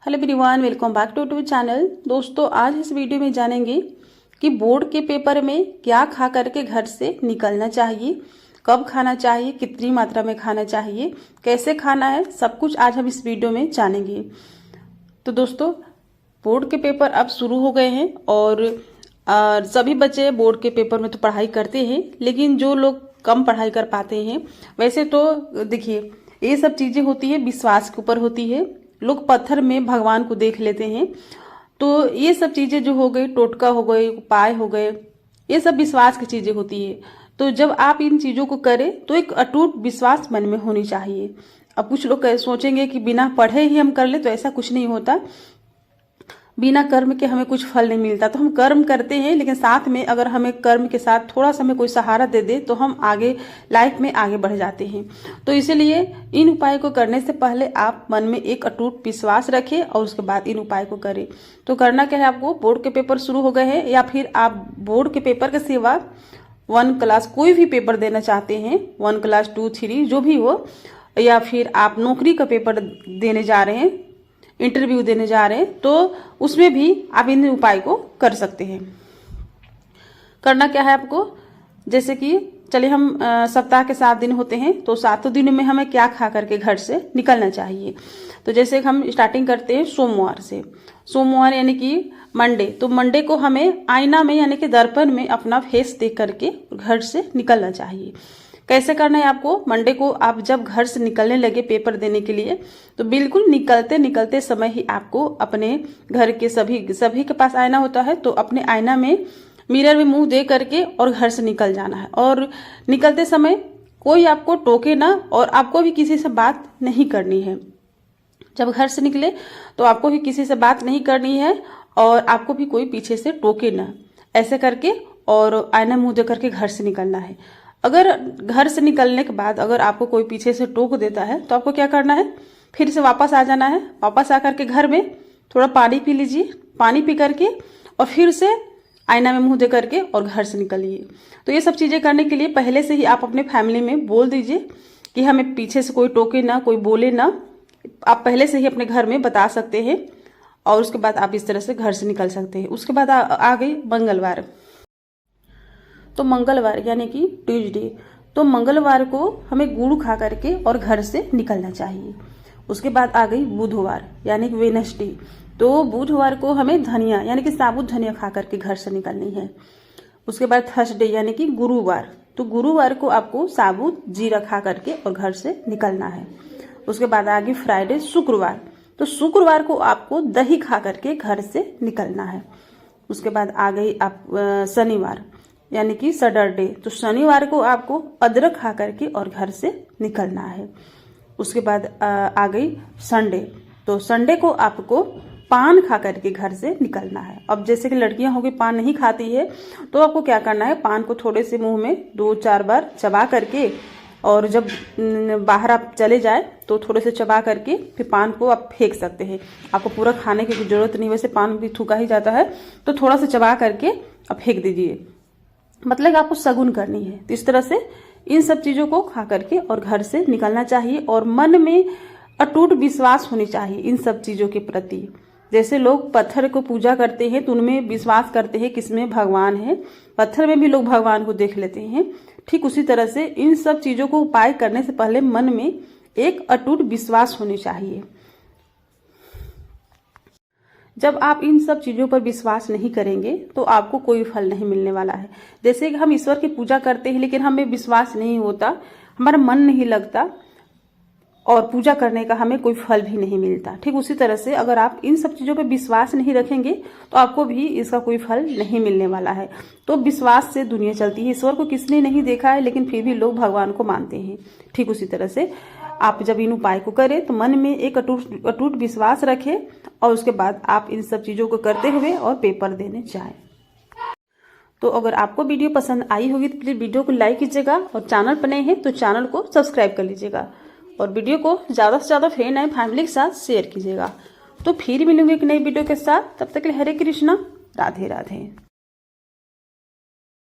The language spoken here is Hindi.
Hello everyone, welcome back to YouTube channel. दोस्तों, आज इस वीडियो में जानेंगे कि बोर्ड के पेपर में क्या खा करके घर से निकलना चाहिए, कब खाना चाहिए, कितनी मात्रा में खाना चाहिए, कैसे खाना है, सब कुछ आज हम इस वीडियो में जानेंगे। तो दोस्तों, बोर्ड के पेपर अब शुरू हो गए हैं और सभी बच्चे बोर्ड के पेपर में तो पढ़ाई करते हैं, लेकिन जो लोग कम पढ़ाई कर पाते हैं, वैसे तो देखिए ये सब चीजें होती है विश्वास के ऊपर होती है। लोग पत्थर में भगवान को देख लेते हैं, तो ये सब चीजें जो हो गई, टोटका हो गए, उपाय हो गए, ये सब विश्वास की चीजें होती है। तो जब आप इन चीजों को करें तो एक अटूट विश्वास मन में होनी चाहिए। अब कुछ लोग सोचेंगे कि बिना पढ़े ही हम कर ले, तो ऐसा कुछ नहीं होता। बिना कर्म के हमें कुछ फल नहीं मिलता। तो हम कर्म करते हैं, लेकिन साथ में अगर हमें कर्म के साथ थोड़ा सा हमें कोई सहारा दे दे तो हम आगे लाइफ में आगे बढ़ जाते हैं। तो इसीलिए इन उपाय को करने से पहले आप मन में एक अटूट विश्वास रखें और उसके बाद इन उपाय को करें। तो करना क्या है, आपको बोर्ड के पेपर शुरू हो गए हैं या फिर आप बोर्ड के पेपर के सिवा 1 क्लास कोई भी पेपर देना चाहते हैं, 1 क्लास 2, 3 जो भी हो, या फिर आप नौकरी का पेपर देने जा रहे हैं, इंटरव्यू देने जा रहे हैं, तो उसमें भी आप इन उपाय को कर सकते हैं। करना क्या है आपको, जैसे कि चलिए हम सप्ताह के 7 दिन होते हैं, तो 7 दिनों में हमें क्या खा करके घर से निकलना चाहिए। तो जैसे हम स्टार्टिंग करते हैं सोमवार से। सोमवार यानी कि मंडे, तो मंडे को हमें आईना में यानी कि दर्पण में अपना फेस देख करके घर से निकलना चाहिए। कैसे करना है आपको, मंडे को आप जब घर से निकलने लगे पेपर देने के लिए, तो बिल्कुल निकलते निकलते समय ही आपको अपने घर के सभी के पास आईना होता है, तो अपने आईना में मिरर में मुंह दे करके और घर से निकल जाना है। और निकलते समय कोई आपको टोके ना, और आपको भी किसी से बात नहीं करनी है। जब घर से निकले तो आपको भी किसी से बात नहीं करनी है और आपको भी कोई पीछे से टोके ना, ऐसे करके और आईना मुंह दे करके घर से निकलना है। अगर घर से निकलने के बाद अगर आपको कोई पीछे से टोक देता है तो आपको क्या करना है, फिर से वापस आ जाना है। वापस आकर के घर में थोड़ा पानी पी लीजिए, पानी पी करके और फिर से आईना में मुंह दे करके और घर से निकलिए। तो ये सब चीजें करने के लिए पहले से ही आप अपने फैमिली में बोल दीजिए कि हमें पीछे से कोई टोके ना, कोई बोले ना। आप पहले से ही अपने घर में बता सकते हैं और उसके बाद आप इस तरह से घर से निकल सकते हैं। उसके बाद आ गई मंगलवार। तो मंगलवार यानी कि ट्यूसडे, तो मंगलवार को हमें गुड़ खा करके और घर से निकलना चाहिए। उसके बाद आ गई बुधवार यानी कि वेडनेसडे, तो बुधवार को हमें धनिया यानी कि साबुत धनिया खा करके घर से निकलनी है। उसके बाद थर्सडे यानी कि गुरुवार, तो गुरुवार को आपको साबुत जीरा खा करके और घर से निकलना है। उसके बाद आ गई फ्राइडे शुक्रवार, तो शुक्रवार को आपको दही खा करके घर से निकलना है। उसके बाद आ गई आप शनिवार यानी कि सैटरडे, तो शनिवार को आपको अदरक खा करके और घर से निकलना है। उसके बाद आ गई संडे, तो संडे को आपको पान खा करके घर से निकलना है। अब जैसे कि लड़कियां होगी पान नहीं खाती है, तो आपको क्या करना है, पान को थोड़े से मुंह में 2-4 बार चबा करके, और जब बाहर आप चले जाए तो थोड़े से चबा करके फिर पान को आप फेंक सकते हैं। आपको पूरा खाने की जरूरत नहीं, वैसे पान भी थूका ही जाता है, तो थोड़ा सा चबा करके आप फेंक दीजिए, मतलब आपको शगुन करनी है। तो इस तरह से इन सब चीजों को खा करके और घर से निकलना चाहिए और मन में अटूट विश्वास होनी चाहिए इन सब चीजों के प्रति। जैसे लोग पत्थर को पूजा करते हैं तो उनमें विश्वास करते हैं कि इसमें भगवान है, पत्थर में भी लोग भगवान को देख लेते हैं। ठीक उसी तरह से इन सब चीजों को उपाय करने से पहले मन में एक अटूट विश्वास होनी चाहिए। जब आप इन सब चीजों पर विश्वास नहीं करेंगे तो आपको कोई फल नहीं मिलने वाला है। जैसे कि हम ईश्वर की पूजा करते हैं लेकिन हमें विश्वास नहीं होता, हमारा मन नहीं लगता और पूजा करने का हमें कोई फल भी नहीं मिलता। ठीक उसी तरह से अगर आप इन सब चीजों पर विश्वास नहीं रखेंगे तो आपको भी इसका कोई फल नहीं मिलने वाला है। तो विश्वास से दुनिया चलती है। ईश्वर को किसने नहीं देखा है, लेकिन फिर भी लोग भगवान को मानते हैं। ठीक उसी तरह से आप जब इन उपाय को करें तो मन में एक अटूट विश्वास रखें और उसके बाद आप इन सब चीजों को करते हुए और पेपर देने जाएं। तो अगर आपको वीडियो पसंद आई होगी तो प्लीज वीडियो को लाइक कीजिएगा और चैनल पर नए हैं तो चैनल को सब्सक्राइब कर लीजिएगा और वीडियो को ज्यादा से ज्यादा फ्रेंड एंड फैमिली के साथ शेयर कीजिएगा। तो फिर मिलूंगे एक नई वीडियो के साथ, तब तक के लिए हरे कृष्णा, राधे राधे।